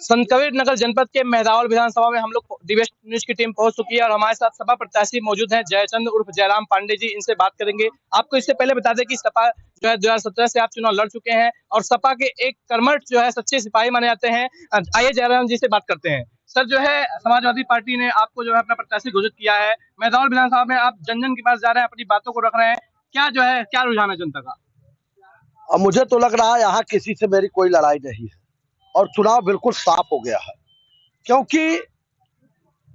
संतकबीर नगर जनपद के मेहदावल विधानसभा में हम लोग दिव्य न्यूज की टीम पहुंच चुकी है और हमारे साथ सपा प्रत्याशी मौजूद हैं जयचंद उर्फ जयराम पांडे जी। इनसे बात करेंगे। आपको इससे पहले बता दें कि सपा जो है 2017 से आप चुनाव लड़ चुके हैं और सपा के एक कर्मठ जो है सच्चे सिपाही माने जाते हैं। आइए जयराम जी से बात करते हैं। सर, जो है समाजवादी पार्टी ने आपको जो है अपना प्रत्याशी घोषित किया है। मेहदावल विधानसभा में आप जन जन के पास जा रहे हैं, अपनी बातों को रख रहे हैं। क्या जो है क्या रुझान है जनता का? अब मुझे तो लग रहा है यहाँ किसी से मेरी कोई लड़ाई नहीं है और चुनाव बिल्कुल साफ हो गया है, क्योंकि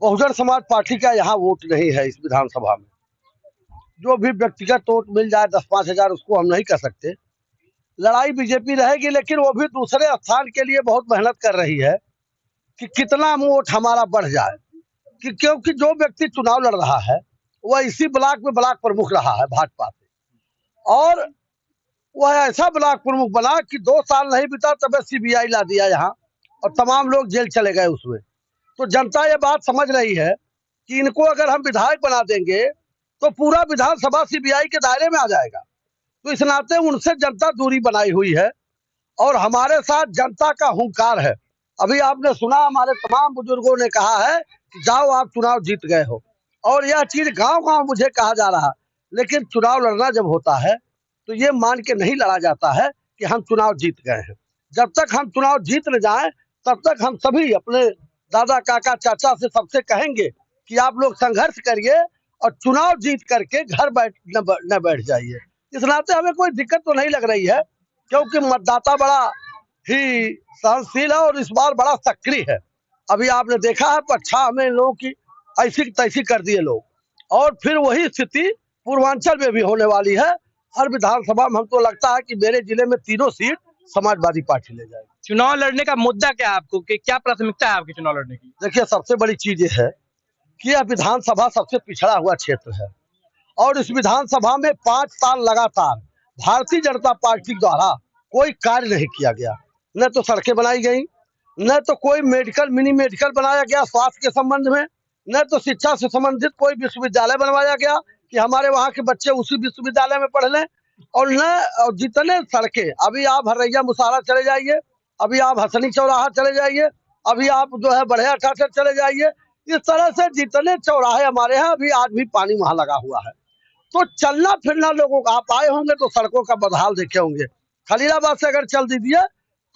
बहुजन समाज पार्टी का यहाँ वोट नहीं है। इस विधानसभा में जो भी व्यक्तिगत वोट मिल जाए 10-5 हजार, उसको हम नहीं कर सकते। लड़ाई बीजेपी रहेगी, लेकिन वो भी दूसरे स्थान के लिए बहुत मेहनत कर रही है कि कितना वोट हमारा बढ़ जाए, क्योंकि जो व्यक्ति चुनाव लड़ रहा है वह इसी ब्लॉक में ब्लॉक प्रमुख रहा है भाजपा से, और वह ऐसा ब्लॉक प्रमुख बना कि 2 साल नहीं बीता तब सीबीआई ला दिया यहाँ और तमाम लोग जेल चले गए उसमें। तो जनता ये बात समझ रही है कि इनको अगर हम विधायक बना देंगे तो पूरा विधानसभा सीबीआई के दायरे में आ जाएगा। तो इस नाते उनसे जनता दूरी बनाई हुई है और हमारे साथ जनता का हुंकार है। अभी आपने सुना, हमारे तमाम बुजुर्गों ने कहा है कि जाओ आप चुनाव जीत गए हो, और यह चीज गांव-गांव मुझे कहा जा रहा है। लेकिन चुनाव लड़ना जब होता है तो ये मान के नहीं लड़ा जाता है कि हम चुनाव जीत गए हैं। जब तक हम चुनाव जीत न जाएं तब तक हम सभी अपने दादा, काका, चाचा से सबसे कहेंगे कि आप लोग संघर्ष करिए और चुनाव जीत करके घर न बैठ जाइए। इस नाते हमें कोई दिक्कत तो नहीं लग रही है, क्योंकि मतदाता बड़ा ही सहनशील है और इस बार बड़ा सक्रिय है। अभी आपने देखा है पक्षा हमें लोगों की ऐसी तैसी कर दिए लोग, और फिर वही स्थिति पूर्वांचल में भी होने वाली है। हर विधानसभा में हमको लगता है कि मेरे जिले में 3 सीट समाजवादी पार्टी ले जाएगी। चुनाव लड़ने का मुद्दा क्या है आपको, कि क्या प्राथमिकता है आपकी चुनाव लड़ने की? देखिए, सबसे बड़ी चीज ये है कि यह विधानसभा सबसे पिछड़ा हुआ क्षेत्र है और इस विधानसभा में 5 साल लगातार भारतीय जनता पार्टी द्वारा कोई कार्य नहीं किया गया। न तो सड़कें बनाई गई, न तो कोई मिनी मेडिकल बनाया गया स्वास्थ्य के संबंध में, न तो शिक्षा से संबंधित कोई विश्वविद्यालय बनवाया गया कि हमारे वहाँ के बच्चे उसी विश्वविद्यालय में पढ़ लें, और न जितने सड़कें, अभी आप हरैया मुसारा चले जाइए, अभी आप हसनी चौराहा चले जाइए, अभी आप जो है बढ़िया ठाठर चले जाइए, इस तरह से जितने चौराहे हमारे यहाँ अभी आज भी पानी वहां लगा हुआ है। तो चलना फिरना लोगों का, आप आए होंगे तो सड़कों का बदहाल देखे होंगे। खलीलाबाद से अगर चल दीजिए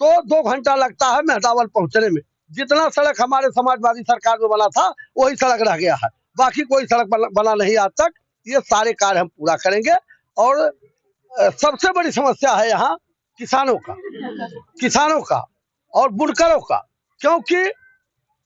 तो 2 घंटा लगता है मेहदावल पहुंचने में। जितना सड़क हमारे समाजवादी सरकार में बना था वही सड़क रह गया है, बाकी कोई सड़क बना नहीं आज तक। ये सारे कार्य हम पूरा करेंगे। और सबसे बड़ी समस्या है यहाँ किसानों का और बुनकरों का, क्योंकि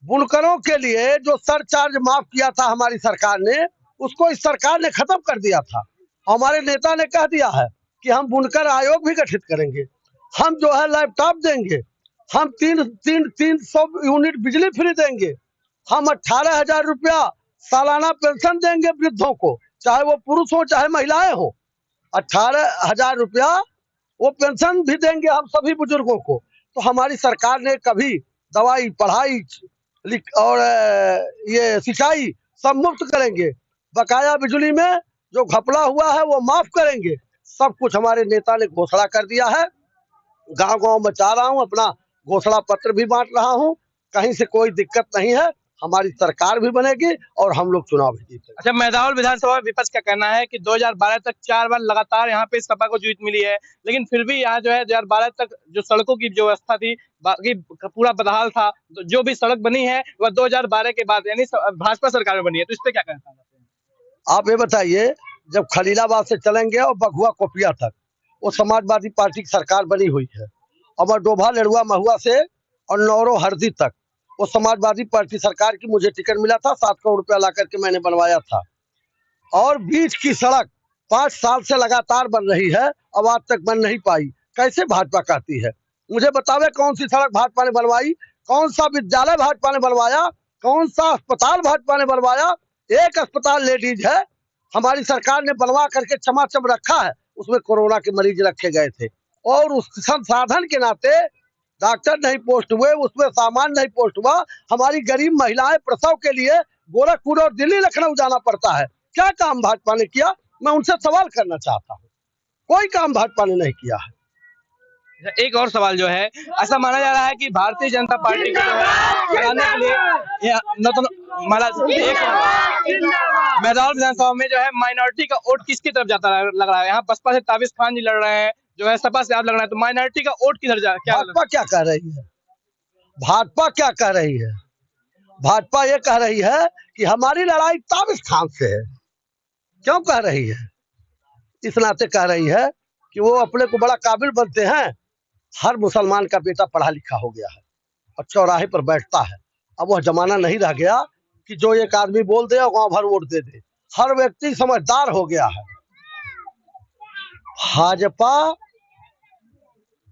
बुनकरों के लिए जो सरचार्ज माफ किया था हमारी सरकार ने, उसको इस सरकार ने खत्म कर दिया था। हमारे नेता ने कह दिया है कि हम बुनकर आयोग भी गठित करेंगे, हम जो है लैपटॉप देंगे, हम 300 यूनिट बिजली फ्री देंगे, हम 18,000 रुपया सालाना पेंशन देंगे वृद्धों को, चाहे वो पुरुष हो चाहे महिलाएं हो। 18,000 रुपया वो पेंशन भी देंगे हम सभी बुजुर्गों को। तो हमारी सरकार ने कभी दवाई, पढ़ाई और ये सिंचाई सब मुफ्त करेंगे, बकाया बिजली में जो घपला हुआ है वो माफ करेंगे, सब कुछ हमारे नेता ने घोषणा कर दिया है। गांव-गांव में जा रहा हूँ, अपना घोषणा पत्र भी बांट रहा हूँ, कहीं से कोई दिक्कत नहीं है। हमारी सरकार भी बनेगी और हम लोग चुनाव भी जीतेंगे। अच्छा, मेहदावल विधानसभा विपक्ष का कहना है कि 2012 तक 4 बार लगातार यहाँ पे सपा को जीत मिली है, लेकिन फिर भी यहाँ जो है 2012 तक जो सड़कों की जो व्यवस्था थी, बाकी पूरा बदहाल था। जो भी सड़क बनी है वह 2012 के बाद यानी भाजपा सरकार में बनी है। तो इस पे क्या कहना चाहते हैं आप? ये बताइए, जब खलीलाबाद से चलेंगे और बघुआ कोपिया तक वो समाजवादी पार्टी की सरकार बनी हुई है, और डोभा लड़ुआ महुआ से और नौरो हरदी तक वो समाजवादी पार्टी सरकार की मुझे टिकट मिला था, 7 करोड़ रुपया ला करके मैंने बनवाया था। और बीच की सड़क 5 साल से लगातार बन रही है, अब आज तक बन नहीं पाई। कैसे भाजपा कहती है? मुझे बतावे कौन सी सड़क भाजपा ने बनवाई, कौन सा विद्यालय भाजपा ने बनवाया, कौन सा अस्पताल भाजपा ने बनवाया? एक अस्पताल लेडीज है हमारी सरकार ने बनवा करके चमाचम रखा है, उसमें कोरोना के मरीज रखे गए थे, और उस संसाधन के नाते डॉक्टर नहीं पोस्ट हुए, उसमें सामान नहीं पोस्ट हुआ। हमारी गरीब महिलाएं प्रसव के लिए गोरखपुर और दिल्ली लखनऊ जाना पड़ता है। क्या काम भाजपा ने किया? मैं उनसे सवाल करना चाहता हूँ। कोई काम भाजपा ने नहीं किया है। एक और सवाल जो है, ऐसा माना जा रहा है कि भारतीय जनता पार्टी को जो है हराने के लिए न तो मेदावाल विधानसभा में जो है माइनॉरिटी का वोट किसकी तरफ जाता लग रहा है? यहाँ बसपा से ताबिश खान जी लड़ रहे हैं, जो है सपा से आप लग रहा है, तो माइनॉरिटी का वोट किधर जा क्या? भाजपा क्या कह रही है? भाजपा क्या कह रही है? भाजपा ये कह रही है कि हमारी लड़ाई ताबिश खान से है। क्यों कह रही है? इस नाते कह रही है कि वो अपने को बड़ा काबिल बनते हैं। हर मुसलमान का बेटा पढ़ा लिखा हो गया है और चौराहे पर बैठता है। अब वह जमाना नहीं रह गया कि जो एक आदमी बोल दे और गांव भर वोट दे दे। हर व्यक्ति समझदार हो गया है। भाजपा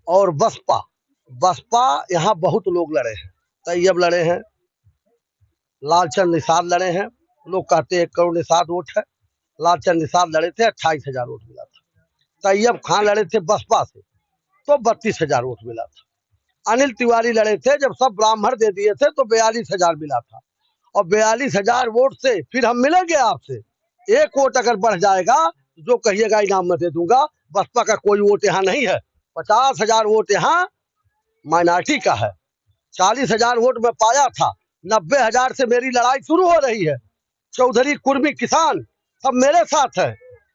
और बसपा यहाँ बहुत लोग लड़े हैं। तैयब लड़े हैं, लालचंद निषाद लड़े हैं। लोग कहते हैं 1 करोड़ निषाद वोट है। लालचंद निषाद लड़े थे, 28,000 वोट मिला था। तैयब खान लड़े थे बसपा से, तो 32,000 वोट मिला था। अनिल तिवारी लड़े थे, जब सब ब्राह्मण दे दिए थे तो 42,000 मिला था। और 42,000 वोट से फिर हम मिलेंगे आपसे। 1 वोट अगर बढ़ जाएगा तो जो कहिएगा इनाम में दे दूंगा। बसपा का कोई वोट यहाँ नहीं है। 50,000 वोट यहाँ माइनॉरिटी का है। 40,000 वोट में पाया था। 90,000 से मेरी लड़ाई शुरू हो रही है। चौधरी, कुर्मी, किसान सब मेरे साथ हैं।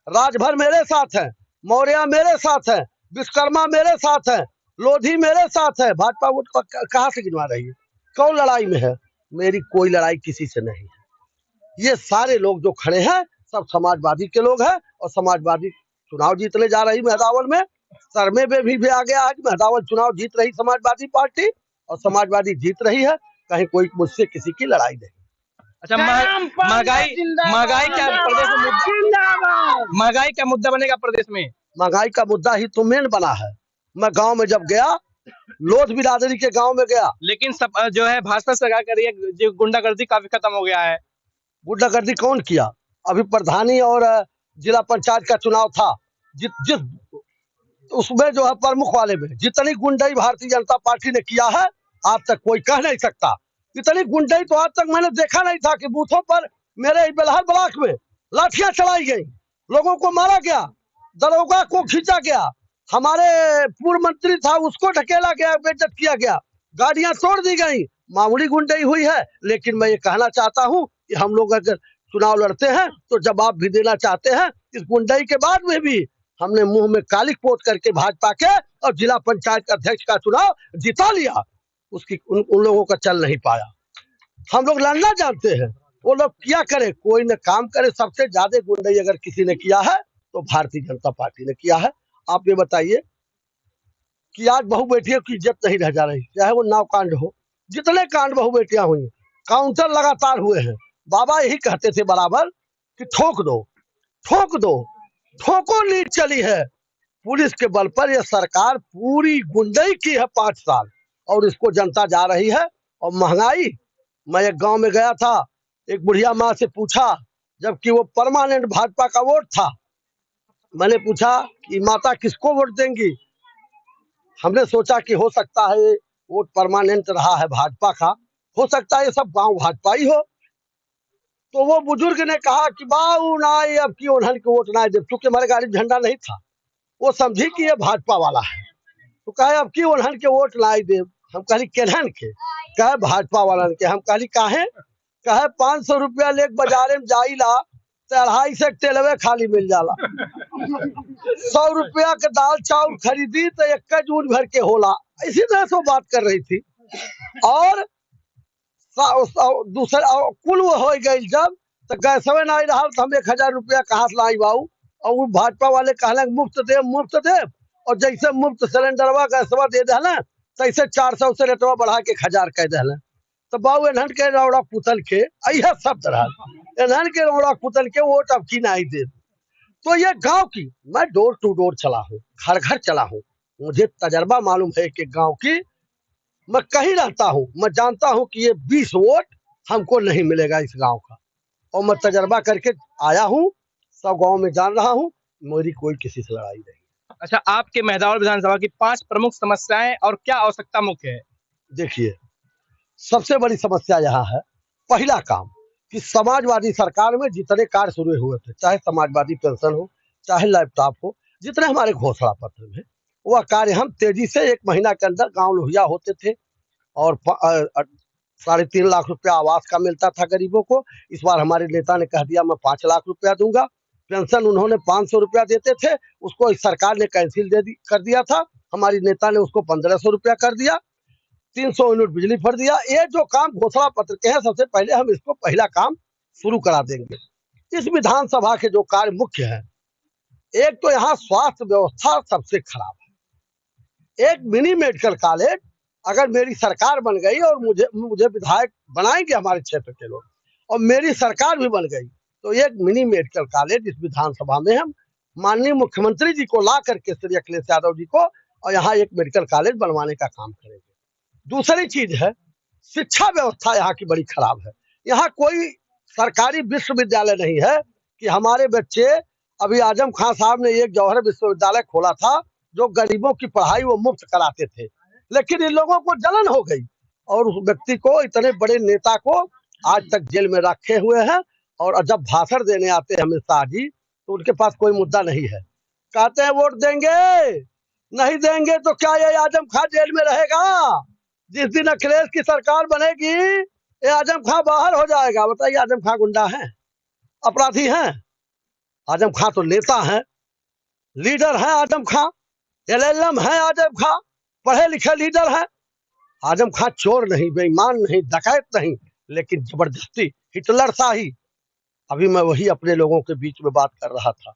राजभर मेरे साथ हैं। मौर्य मेरे साथ हैं। विश्वकर्मा मेरे साथ हैं। लोधी मेरे साथ है। भाजपा वोट कहाँ से गिनवा रही है? कौन लड़ाई में है? मेरी कोई लड़ाई किसी से नहीं है। ये सारे लोग जो खड़े हैं सब समाजवादी के लोग हैं और समाजवादी चुनाव जीतने जा रही मेहदावल में। सर्वे में भी आ गया है कि मेहदावल चुनाव जीत रही समाजवादी पार्टी और समाजवादी जीत रही है। कहीं कोई मुझसे किसी की लड़ाई नहीं। अच्छा, महंगाई महंगाई क्या प्रदेश में महंगाई क्या मुद्दा बनेगा प्रदेश में? महंगाई का मुद्दा ही तो मेन बना है। मैं गांव में जब गया, लोध बिरादरी के गांव में गया, लेकिन सब जो है भाजपा सरकार कर रही है, जो गुंडागर्दी काफी खत्म हो गया है। गुंडागर्दी कौन किया? अभी प्रधानी और जिला पंचायत का चुनाव था। जिस उसमें जो है प्रमुख वाले में जितनी गुंडाई भारतीय जनता पार्टी ने किया है आज तक कोई कह नहीं सकता। इतनी गुंडाई तो आज तक मैंने देखा नहीं था कि बूथों पर मेरे बेलहर ब्लॉक में लाठियां चलाई गई, लोगों को मारा गया, दरोगा को खींचा गया, हमारे पूर्व मंत्री था उसको ढकेला गया, बेइज्जत किया गया, गाड़ियां तोड़ दी गई। मामूली गुंडाई हुई है। लेकिन मैं ये कहना चाहता हूँ कि हम लोग अगर चुनाव लड़ते हैं तो जवाब भी देना चाहते हैं। इस गुंडाई के बाद में भी हमने मुंह में कालिक पोत करके भाजपा के और जिला पंचायत अध्यक्ष का चुनाव जिता लिया। उसकी उन लोगों का चल नहीं पाया। हम लोग लड़ना जानते हैं, वो लोग क्या करे, कोई न काम करे। सबसे ज्यादा गुंडाई अगर किसी ने किया है तो भारतीय जनता पार्टी ने किया है। आप ये बताइए कि आज बहु बेटियों की इज्जत नहीं रह जा रही, चाहे वो नाव कांड हो। जितने कांड बहु बेटियां हुई, काउंटर लगातार हुए हैं। बाबा यही कहते थे बराबर कि ठोक दो, ठोक दो, ठोको नीच चली है। पुलिस के बल पर यह सरकार पूरी गुंडाई की है 5 साल और इसको जनता जा रही है। और महंगाई, मैं एक गांव में गया था, एक बुढ़िया माँ से पूछा, जबकि वो परमानेंट भाजपा का वोट था। मैंने पूछा कि माता किसको वोट देंगी? हमने सोचा कि हो सकता है वोट परमानेंट रहा है भाजपा का, हो सकता है ये सब गांव भाजपा ही हो। तो वो बुजुर्ग ने कहा कि बाऊ ना अब की उन्हन के वोट ना दे, क्योंकि हमारे गाड़ी झंडा नहीं था। वो समझी कि ये भाजपा वाला है, तो कहे अब की उन्हन के वोट ना दे। हम कहली केनहन के? कहे भाजपा वाला के। हम कहली काहे? कहे 500 रुपया ले बाजारे में जाइला तो 250 तेलवे खाली मिल जाला। 100 रुपया के दाल चावल खरीदी तो 1 जून भर के होला। इसी तरह से बात कर रही थी। और दूसरा कुल वो हो गई जब तो गैसवे नहीं रहा तो हम 1000 रुपया कहाँ से लाई बाऊ। और वो भाजपा वाले कहले मुफ्त दे, मुफ्त दे। और जैसे मुफ्त सिलेंडरवा गैसवा दे दे तैसे 400 से रेटवा बढ़ा के 1000 कह दे। तो बाबू एनहन के रौड़ा पुतल के यह शब्द रहा, एनहन के रौड़ा पुतल के वोट अब की नहीं दे। तो ये गांव की, मैं डोर टू डोर चला हूँ, घर घर चला हूँ, मुझे तजर्बा मालूम है कि गांव की मैं कहीं रहता हूँ, मैं जानता हूँ कि ये 20 वोट हमको नहीं मिलेगा इस गांव का। और मैं तजर्बा करके आया हूँ, सब गांव में जान रहा हूँ, मेरी कोई किसी से लड़ाई नहीं। अच्छा, आपके मेहदावल विधानसभा की 5 प्रमुख समस्याएं और क्या आवश्यकता मुख्य है? देखिए, सबसे बड़ी समस्या यहाँ है, पहला काम कि समाजवादी सरकार में जितने कार्य शुरू हुए थे, चाहे समाजवादी पेंशन हो, चाहे लैपटॉप हो, जितने हमारे घोषणा पत्र में, वह कार्य हम तेजी से 1 महीना के अंदर गांव लोहिया होते थे और 3.5 लाख रुपया आवास का मिलता था गरीबों को। इस बार हमारे नेता ने कह दिया मैं 5 लाख रुपया दूंगा। पेंशन उन्होंने 500 रुपया देते थे, उसको इस सरकार ने कैंसिल कर दिया था। हमारी नेता ने उसको 1500 रुपया कर दिया। 300 यूनिट बिजली भर दिया। ये जो काम घोषणा पत्र के हैं, सबसे पहले हम इसको पहला काम शुरू करा देंगे। इस विधानसभा के जो कार्य मुख्य है, एक तो यहाँ स्वास्थ्य व्यवस्था सबसे खराब है। एक मिनी मेडिकल कॉलेज अगर मेरी सरकार बन गई और मुझे विधायक बनाएंगे हमारे क्षेत्र के लोग, और मेरी सरकार भी बन गई, तो एक मिनी मेडिकल कॉलेज इस विधानसभा में हम माननीय मुख्यमंत्री जी को ला करके, श्री अखिलेश यादव जी को, और यहाँ एक मेडिकल कॉलेज बनवाने का काम करेंगे। दूसरी चीज है, शिक्षा व्यवस्था यहाँ की बड़ी खराब है। यहाँ कोई सरकारी विश्वविद्यालय नहीं है कि हमारे बच्चे, अभी आजम खान साहब ने एक जौहर विश्वविद्यालय खोला था जो गरीबों की पढ़ाई वो मुफ्त कराते थे, लेकिन इन लोगों को जलन हो गई और उस व्यक्ति को, इतने बड़े नेता को आज तक जेल में रखे हुए हैं। और जब भाषण देने आते हैं अमित शाह जी, तो उनके पास कोई मुद्दा नहीं है। कहते हैं वोट देंगे, नहीं देंगे तो क्या ये आजम खान जेल में रहेगा? जिस दिन अखिलेश की सरकार बनेगी, ये आजम खान बाहर हो जाएगा। बताइए, आजम खान गुंडा है, अपराधी हैं? आजम खान तो नेता हैं, लीडर हैं। आजम खान LLM है, आजम खान पढ़े लिखे लीडर हैं। आजम खान चोर नहीं, बेईमान नहीं, डकैत नहीं, लेकिन जबरदस्ती हिटलर शाही। अभी मैं वही अपने लोगों के बीच में बात कर रहा था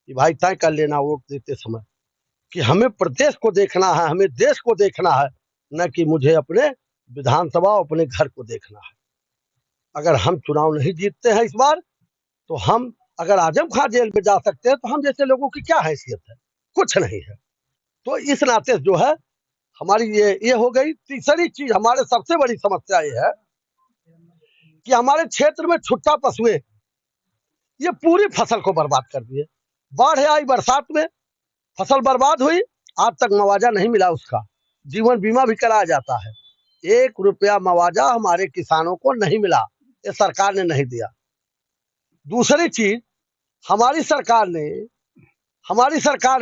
कि भाई तय कर लेना वोट देते समय कि हमें प्रदेश को देखना है, हमें देश को देखना है, न कि मुझे अपने विधानसभा, अपने घर को देखना है। अगर हम चुनाव नहीं जीतते हैं इस बार, तो हम, अगर आजम खान जेल में जा सकते हैं, तो हम जैसे लोगों की क्या हैसियत है? कुछ नहीं है। तो इस नाते जो है हमारी ये हो गई। तीसरी चीज, हमारे सबसे बड़ी समस्या ये है कि हमारे क्षेत्र में छुट्टा पशुएं ये पूरी फसल को बर्बाद कर दिए। बाढ़ आई, बरसात में फसल बर्बाद हुई, आज तक मुआवजा नहीं मिला उसका। जीवन बीमा भी कराया जाता है, 1 रुपया मुआवजा हमारे किसानों को नहीं मिला, ये सरकार ने नहीं दिया। दूसरी चीज, हमारी सरकार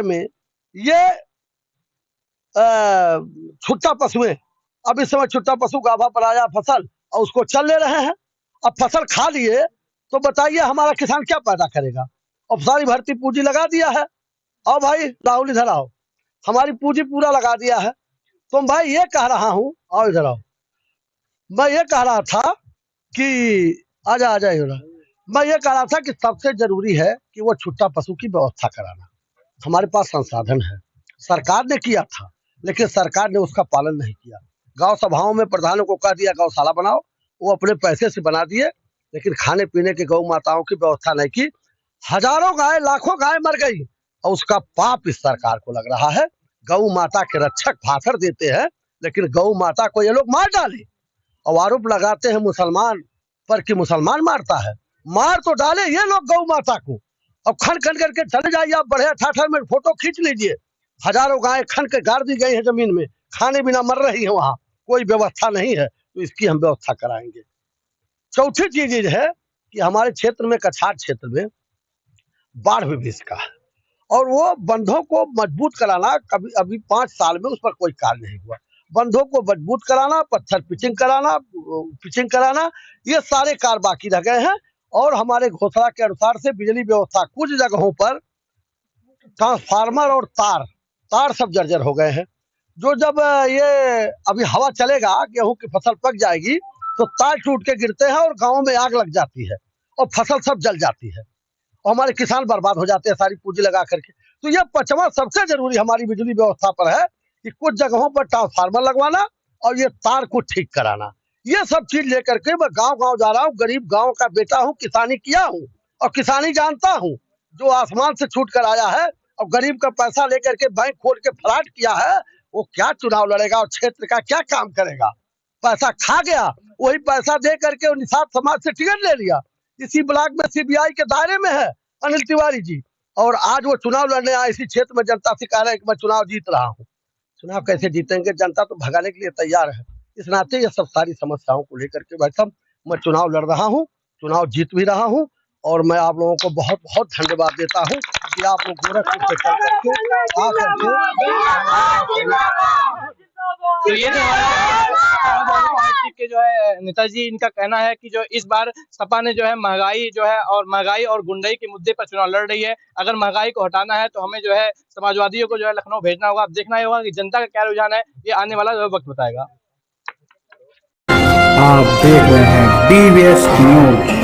में ये छुट्टा पशुएं, अब इस समय छुट्टा पशु गाभा पर आया फसल और उसको चल ले रहे हैं। अब फसल खा लिए तो बताइए हमारा किसान क्या पैदा करेगा? अब सारी भर्ती पूंजी लगा दिया है। और भाई राहुल इधर आओ, हमारी पूंजी पूरा लगा दिया है। तो भाई ये कह रहा हूँ, आओ इधर आओ, मैं ये कह रहा था कि आजा मैं ये कह रहा था कि सबसे जरूरी है कि वो छुट्टा पशु की व्यवस्था कराना। हमारे पास संसाधन है, सरकार ने किया था, लेकिन सरकार ने उसका पालन नहीं किया। गांव सभाओं में प्रधानों को कह दिया गौशाला बनाओ, वो अपने पैसे से बना दिए, लेकिन खाने पीने की गौ माताओं की व्यवस्था नहीं की। हजारों गाय, लाखों गाय मर गई और उसका पाप इस सरकार को लग रहा है। गौ माता के रक्षक भाषण देते हैं, लेकिन गौ माता को ये लोग मार डाले और आरोप लगाते हैं मुसलमान पर कि मुसलमान मारता है। मार तो डाले ये लोग गौ माता को, अब खन खन करके चले जाइए आप, बढ़िया ठाठर में फोटो खींच लीजिए। हजारों गाय खन के गाड़ दी गई है जमीन में, खाने बिना मर रही है, वहां कोई व्यवस्था नहीं है। तो इसकी हम व्यवस्था कराएंगे। चौथी चीज ये है कि हमारे क्षेत्र में, कछार क्षेत्र में बाढ़ विभीष का है और वो बंधों को मजबूत कराना, कभी अभी 5 साल में उस पर कोई कार्य नहीं हुआ। बंधों को मजबूत कराना, पत्थर पिचिंग कराना, ये सारे कार्य बाकी रह गए हैं। और हमारे घोषणा के अनुसार से बिजली व्यवस्था, कुछ जगहों पर ट्रांसफार्मर और तार सब जर्जर हो गए हैं। जो जब ये अभी हवा चलेगा, गेहूं की फसल पक जाएगी, तो तार टूट के गिरते हैं और गाँव में आग लग जाती है और फसल सब जल जाती है और हमारे किसान बर्बाद हो जाते हैं सारी पूंजी लगा करके। तो ये 5वां सबसे जरूरी हमारी बिजली व्यवस्था पर है कि कुछ जगहों पर ट्रांसफार्मर लगवाना और ये तार को ठीक कराना। ये सब चीज लेकर के मैं गांव गांव जा रहा हूँ। गरीब गांव का बेटा हूँ, किसानी किया हूँ और किसानी जानता हूँ। जो आसमान से छूट कर आया है और गरीब का पैसा लेकर के बैंक खोल के फ्रॉड किया है, वो क्या चुनाव लड़ेगा और क्षेत्र का क्या काम करेगा? पैसा खा गया, वही पैसा दे करके निषाद समाज से टिकट ले लिया। इसी ब्लॉक में CBI के दायरे में है अनिल तिवारी जी, और आज वो चुनाव लड़ने आए इसी क्षेत्र में। जनता से कह रहे हैं कि मैं चुनाव जीत रहा हूँ। चुनाव कैसे जीतेंगे? जनता तो भगाने के लिए तैयार है। इस नाते ये सब सारी समस्याओं को लेकर के भाई साहब मैं चुनाव लड़ रहा हूँ, चुनाव जीत भी रहा हूँ और मैं आप लोगों को बहुत बहुत धन्यवाद देता हूँ कि आप लोग गोरखपुर से चल करके आकर तो ये जो है समाजवादी पार्टी के जो है नेताजी, इनका कहना है कि जो इस बार सपा ने जो है महंगाई और गुंडाई के मुद्दे पर चुनाव लड़ रही है। अगर महंगाई को हटाना है तो हमें जो है समाजवादियों को जो है लखनऊ भेजना होगा। अब देखना ही होगा कि जनता का क्या रुझान है, ये आने वाला जो है वक्त बताएगा। आप देख रहे हैं DBS न्यूज।